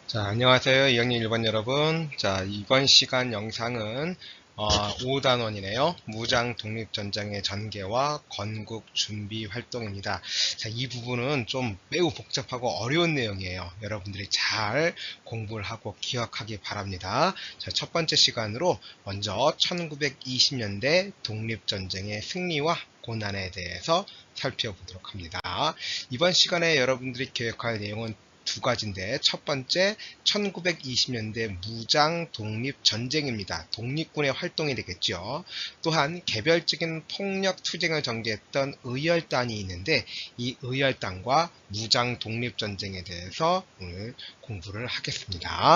자, 안녕하세요. 2학년 1반 여러분. 자, 이번 시간 영상은 5단원이네요. 무장 독립전쟁의 전개와 건국 준비 활동입니다. 자, 이 부분은 좀 매우 복잡하고 어려운 내용이에요. 여러분들이 잘 공부를 하고 기억하기 바랍니다. 자, 첫 번째 시간으로 먼저 1920년대 독립전쟁의 승리와 고난에 대해서 살펴보도록 합니다. 이번 시간에 여러분들이 기억할 내용은 두 가지인데, 첫 번째 1920년대 무장 독립전쟁입니다. 독립군의 활동이 되겠죠. 또한 개별적인 폭력 투쟁을 전개했던 의열단이 있는데, 이 의열단과 무장 독립전쟁에 대해서 오늘 공부를 하겠습니다.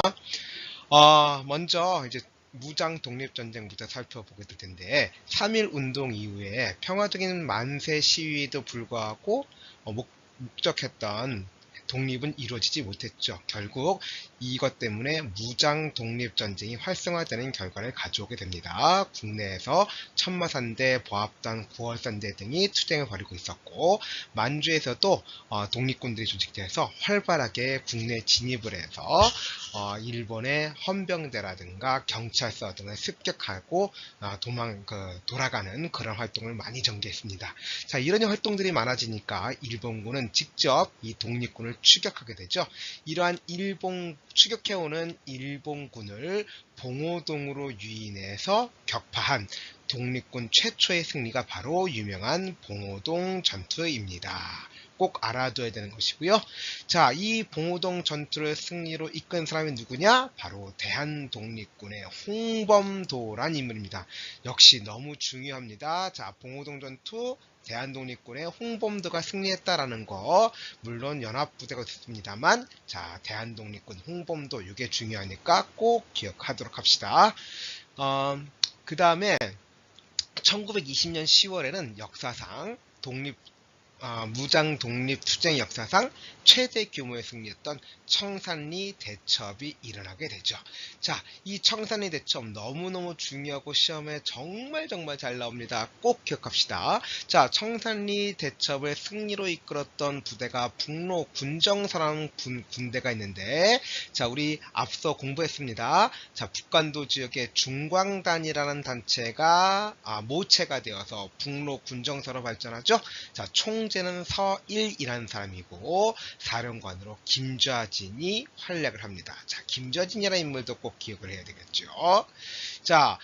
먼저 이제 무장 독립전쟁부터 살펴보게 될 텐데, 3.1 운동 이후에 평화적인 만세 시위에도 불구하고 목적했던 독립은 이루어지지 못했죠. 결국 이것 때문에 무장 독립전쟁이 활성화되는 결과를 가져오게 됩니다. 국내에서 천마산대, 보합단, 9월산대 등이 투쟁을 벌이고 있었고, 만주에서도 독립군들이 조직돼서 활발하게 국내 진입을 해서 일본의 헌병대라든가 경찰서 등을 습격하고 돌아가는 그런 활동을 많이 전개했습니다. 자, 이런 활동들이 많아지니까 일본군은 직접 이 독립군을 추격하게 되죠. 이러한 추격해오는 일본군을 봉오동으로 유인해서 격파한 독립군 최초의 승리가 바로 유명한 봉오동 전투입니다. 꼭 알아둬야 되는 것이고요. 자, 이 봉오동 전투를 승리로 이끈 사람이 누구냐? 바로 대한독립군의 홍범도란 인물입니다. 역시 너무 중요합니다. 자, 봉오동 전투 대한독립군의 홍범도가 승리했다라는 거, 물론 연합부대가 됐습니다만, 자, 대한독립군 홍범도, 이게 중요하니까 꼭 기억하도록 합시다. 그 다음에 1920년 10월에는 역사상 무장 독립 투쟁 역사상 최대 규모의 승리였던 청산리 대첩이 일어나게 되죠. 자, 이 청산리 대첩 너무너무 중요하고 시험에 정말 잘 나옵니다. 꼭 기억합시다. 자, 청산리 대첩을 승리로 이끌었던 부대가 북로 군정사라는 군대가 있는데, 자, 우리 앞서 공부했습니다. 자, 북간도 지역의 중광단이라는 단체가 모체가 되어서 북로 군정사로 발전하죠. 자, 총재는 서일이라는 사람이고, 사령관으로 김좌진이 활약을 합니다. 자, 김좌진이라는 인물도 꼭 기억을 해야 되겠죠. 자,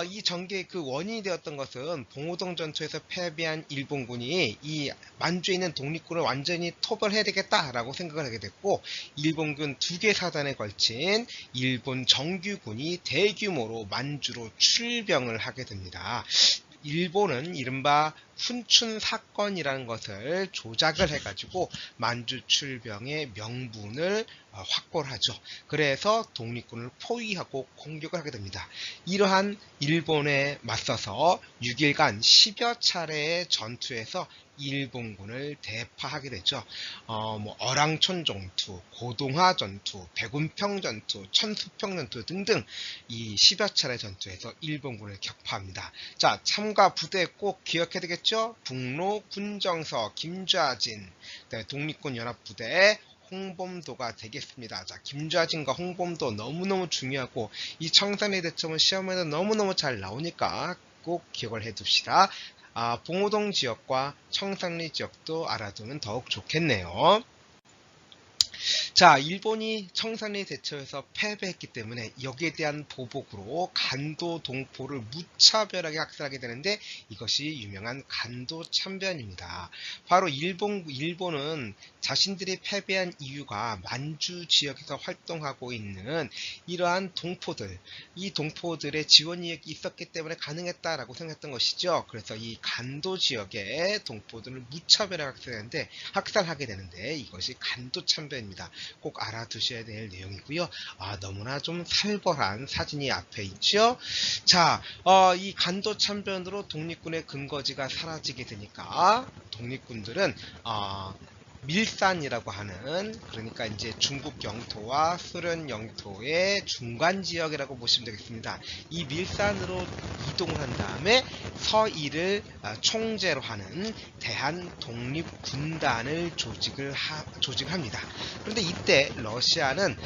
이 전개의 그 원인이 되었던 것은 봉오동 전투에서 패배한 일본군이 이 만주에 있는 독립군을 완전히 토벌해야 되겠다라고 생각을 하게 됐고, 일본군 2개 사단에 걸친 일본 정규군이 대규모로 만주로 출병을 하게 됩니다. 일본은 이른바 훈춘 사건이라는 것을 조작을 해가지고 만주 출병의 명분을 확보를 하죠. 그래서 독립군을 포위하고 공격을 하게 됩니다. 이러한 일본에 맞서서 6일간 10여 차례의 전투에서 일본군을 대파하게 되죠. 어랑촌 전투, 고동화 전투, 백운평 전투, 천수평 전투 등등 이 10여 차례 전투에서 일본군을 격파합니다. 자, 참가 부대 꼭 기억해야 되겠죠? 북로 군정서 김좌진, 독립군 연합부대 홍범도가 되겠습니다. 자, 김좌진과 홍범도 너무너무 중요하고, 이 청산리 대첩은 시험에도 너무너무 잘 나오니까 꼭 기억을 해둡시다. 봉오동 지역과 청산리 지역도 알아두면 더욱 좋겠네요. 자, 일본이 청산리 대첩에서 패배했기 때문에 여기에 대한 보복으로 간도 동포를 무차별하게 학살하게 되는데, 이것이 유명한 간도 참변입니다. 바로 일본은 자신들이 패배한 이유가 만주 지역에서 활동하고 있는 이러한 동포들, 이 동포들의 지원이 있었기 때문에 가능했다라고 생각했던 것이죠. 그래서 이 간도 지역의 동포들을 무차별하게 학살하게 되는데, 이것이 간도 참변입니다. 꼭 알아두셔야 될 내용이고요. 너무나 좀 살벌한 사진이 앞에 있죠. 자, 이 간도 참변으로 독립군의 근거지가 사라지게 되니까 독립군들은 밀산이라고 하는, 그러니까 이제 중국 영토와 소련 영토의 중간 지역이라고 보시면 되겠습니다. 이 밀산으로 이동을 한 다음에 서일을 총재로 하는 대한독립군단을 조직합니다. 그런데 이때 러시아는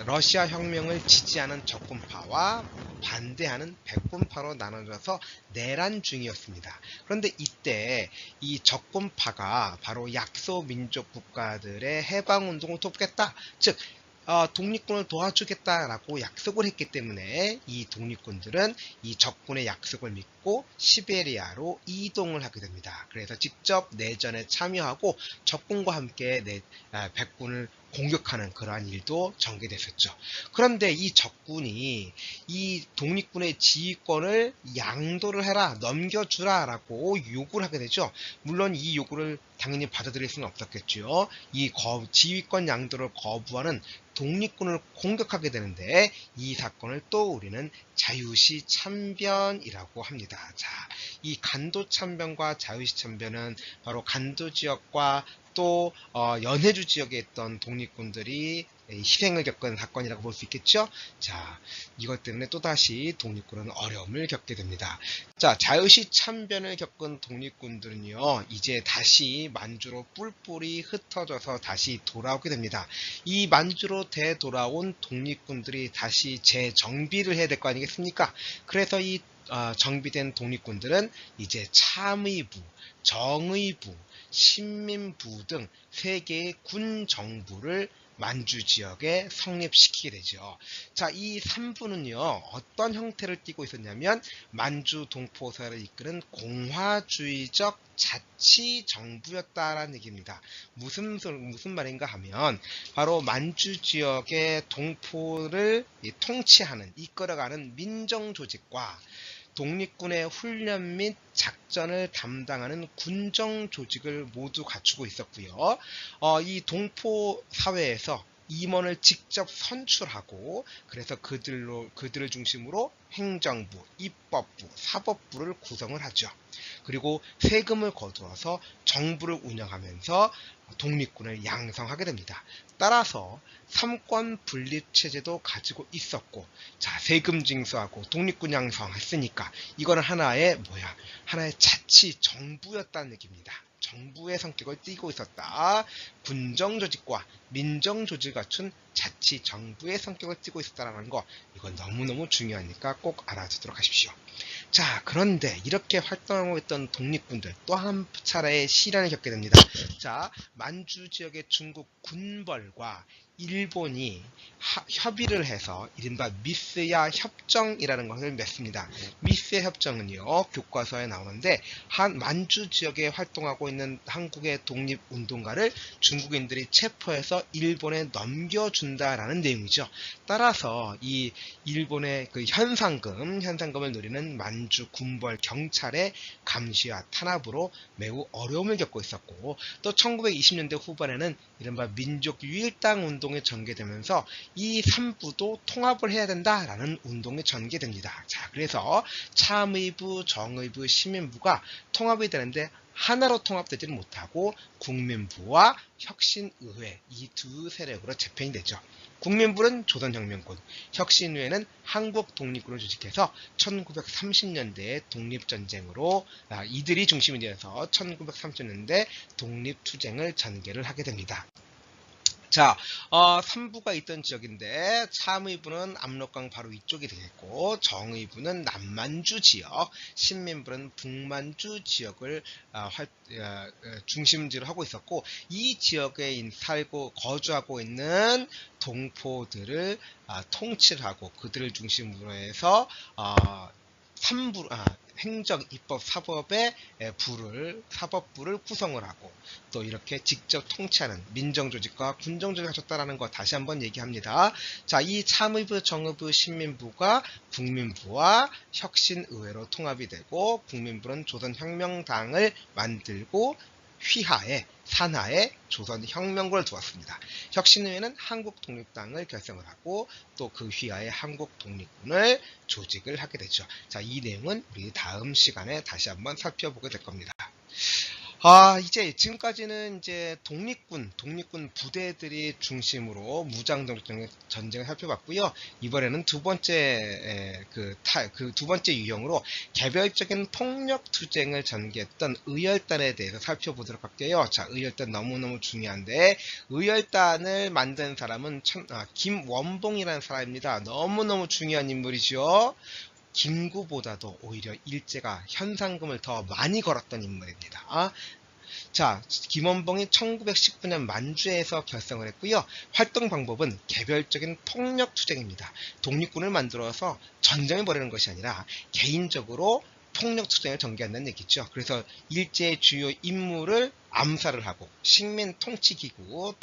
러시아 혁명을 지지하는 적군파와 반대하는 백군파로 나눠져서 내란 중이었습니다. 그런데 이때 이 적군파가 바로 약소민족 국가들의 해방운동을 돕겠다, 즉 독립군을 도와주겠다라고 약속을 했기 때문에 이 독립군들은 이 적군의 약속을 믿고 시베리아로 이동을 하게 됩니다. 그래서 직접 내전에 참여하고 적군과 함께 백군을 공격하는 그러한 일도 전개됐었죠. 그런데 이 적군이 이 독립군의 지휘권을 양도를 해라, 넘겨주라 라고 요구를 하게 되죠. 물론 이 요구를 당연히 받아들일 수는 없었겠죠. 이 지휘권 양도를 거부하는 독립군을 공격하게 되는데, 이 사건을 또 우리는 자유시 참변이라고 합니다. 자, 이 간도 참변과 자유시 참변은 바로 간도 지역과 또 연해주 지역에 있던 독립군들이 희생을 겪은 사건이라고 볼 수 있겠죠. 자, 이것 때문에 또다시 독립군은 어려움을 겪게 됩니다. 자, 자유시 참변을 겪은 독립군들은요, 이제 다시 만주로 뿔뿔이 흩어져서 다시 돌아오게 됩니다. 이 만주로 되돌아온 독립군들이 다시 재정비를 해야 될 거 아니겠습니까? 그래서 이 정비된 독립군들은 이제 참의부, 정의부, 신민부 등 3개의 군 정부를 만주 지역에 성립시키게 되죠. 자, 이 3부는요, 어떤 형태를 띠고 있었냐면, 만주 동포사를 이끄는 공화주의적 자치정부였다라는 얘기입니다. 무슨 말인가 하면, 바로 만주 지역의 동포를 통치하는, 이끌어가는 민정조직과 독립군의 훈련 및 작전을 담당하는 군정 조직을 모두 갖추고 있었고요. 이 동포 사회에서 임원을 직접 선출하고, 그래서 그들을 중심으로 행정부, 입법부, 사법부를 구성을 하죠. 그리고 세금을 거두어서 정부를 운영하면서 독립군을 양성하게 됩니다. 따라서 삼권 분립 체제도 가지고 있었고, 자, 세금 징수하고 독립군 양성했으니까 이거는 하나의 자치 정부였다는 얘기입니다. 정부의 성격을 띠고 있었다. 군정조직과 민정조직을 갖춘 자치 정부의 성격을 띠고 있었다는 거, 이건 너무너무 중요하니까 꼭 알아두도록 하십시오. 자, 그런데 이렇게 활동하고 있던 독립군들 또 한 차례의 시련을 겪게 됩니다. 자, 만주 지역의 중국 군벌과 일본이 협의를 해서 이른바 미스야 협정이라는 것을 맺습니다. 미스야 협정은요, 교과서에 나오는데, 만주 지역에 활동하고 있는 한국의 독립운동가를 중국인들이 체포해서 일본에 넘겨준다라는 내용이죠. 따라서 이 일본의 그 현상금을 노리는 만주 군벌 경찰의 감시와 탄압으로 매우 어려움을 겪고 있었고, 또 1920년대 후반에는 이른바 민족 유일당 운동이 전개되면서 이 3부도 통합을 해야 된다라는 운동이 전개됩니다. 자, 그래서 참의부, 정의부, 시민부가 통합이 되는데 하나로 통합되지는 못하고 국민부와 혁신의회, 이 두 세력으로 재편이 되죠. 국민부는 조선혁명군, 혁신의회는 한국독립군을 조직해서 1930년대에 독립전쟁으로 이들이 중심이 되어서 1930년대 독립투쟁을 전개를 하게 됩니다. 자, 3부가 있던 지역인데, 참의부는 압록강 바로 이쪽이 되겠고, 정의부는 남만주 지역, 신민부는 북만주 지역을 중심지로 하고 있었고, 이 지역에 거주하고 있는 동포들을 통치를 하고, 그들을 중심으로 해서 행정, 입법, 사법부를 구성을 하고, 또 이렇게 직접 통치하는 민정조직과 군정조직을 갖췄다라는 거 다시 한번 얘기합니다. 자, 이 참의부, 정의부, 신민부가 국민부와 혁신의회로 통합이 되고, 국민부는 조선혁명당을 만들고 산하에 조선혁명군을 두었습니다. 혁신의회는 한국독립당을 결성을 하고, 또 그 휘하에 한국독립군을 조직을 하게 되죠. 자, 이 내용은 우리 다음 시간에 다시 한번 살펴보게 될 겁니다. 이제 지금까지는 이제 독립군 부대들이 중심으로 전쟁을 살펴봤고요. 이번에는 두 번째 두 번째 유형으로 개별적인 폭력 투쟁을 전개했던 의열단에 대해서 살펴보도록 할게요. 자, 의열단 너무너무 중요한데 의열단을 만든 사람은 김원봉이라는 사람입니다. 너무너무 중요한 인물이죠. 김구보다도 오히려 일제가 현상금을 더 많이 걸었던 인물입니다. 자, 김원봉이 1919년 만주에서 결성을 했고요. 활동 방법은 개별적인 폭력 투쟁입니다. 독립군을 만들어서 전쟁을 벌이는 것이 아니라 개인적으로 폭력 투쟁을 전개한다는 얘기죠. 그래서 일제의 주요 임무를 암살을 하고 식민 통치기구,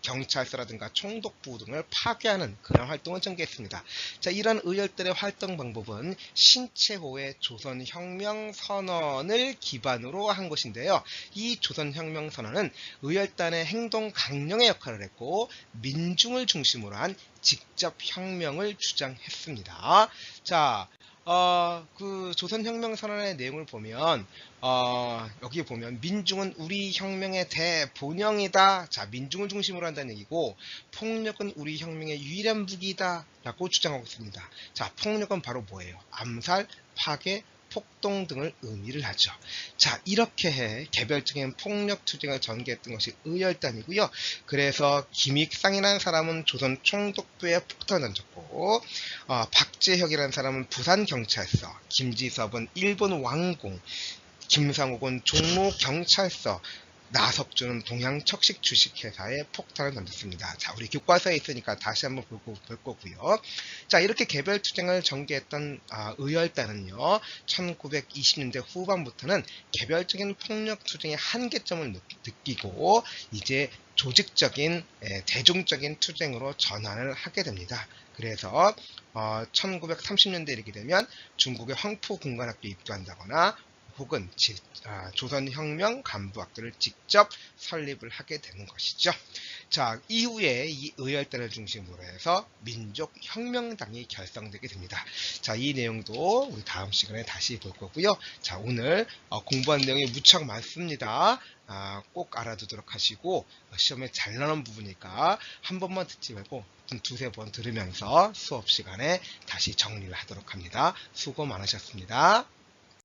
경찰서라든가 총독부 등을 파괴하는 그런 활동을 전개했습니다. 자, 이런 의열들의 활동 방법은 신채호의 조선혁명선언을 기반으로 한 것인데요. 이 조선혁명선언은 의열단의 행동 강령의 역할을 했고 민중을 중심으로 한 직접 혁명을 주장했습니다. 자, 그 조선혁명선언의 내용을 보면 여기 보면 민중은 우리 혁명의 대본영이다. 자, 민중을 중심으로 한다는 얘기고 폭력은 우리 혁명의 유일한 무기다 라고 주장하고 있습니다. 자, 폭력은 바로 뭐예요? 암살, 파괴, 폭동 등을 의미를 하죠. 자, 이렇게 해 개별적인 폭력 투쟁을 전개했던 것이 의열단이고요. 그래서 김익상이라는 사람은 조선 총독부에 폭탄을 던졌고 박재혁이라는 사람은 부산경찰서, 김지섭은 일본 왕궁, 김상옥은 종로경찰서, 나석주는 동양척식 주식회사에 폭탄을 던졌습니다. 자, 우리 교과서에 있으니까 다시 한번 볼 거고요. 자, 이렇게 개별투쟁을 전개했던 의열단은요, 1920년대 후반부터는 개별적인 폭력투쟁의 한계점을 느끼고 이제 조직적인 대중적인 투쟁으로 전환을 하게 됩니다. 그래서 1930년대에 이르게 되면 중국의 황포군관학교에 입교한다거나 혹은 조선혁명 간부학교를 직접 설립을 하게 되는 것이죠. 자, 이후에 이 의열단을 중심으로 해서 민족혁명당이 결성되게 됩니다. 자, 이 내용도 우리 다음 시간에 다시 볼 거고요. 자, 오늘 공부한 내용이 무척 많습니다. 꼭 알아두도록 하시고 시험에 잘 나오는 부분이니까 한 번만 듣지 말고 두세 번 들으면서 수업 시간에 다시 정리를 하도록 합니다. 수고 많으셨습니다.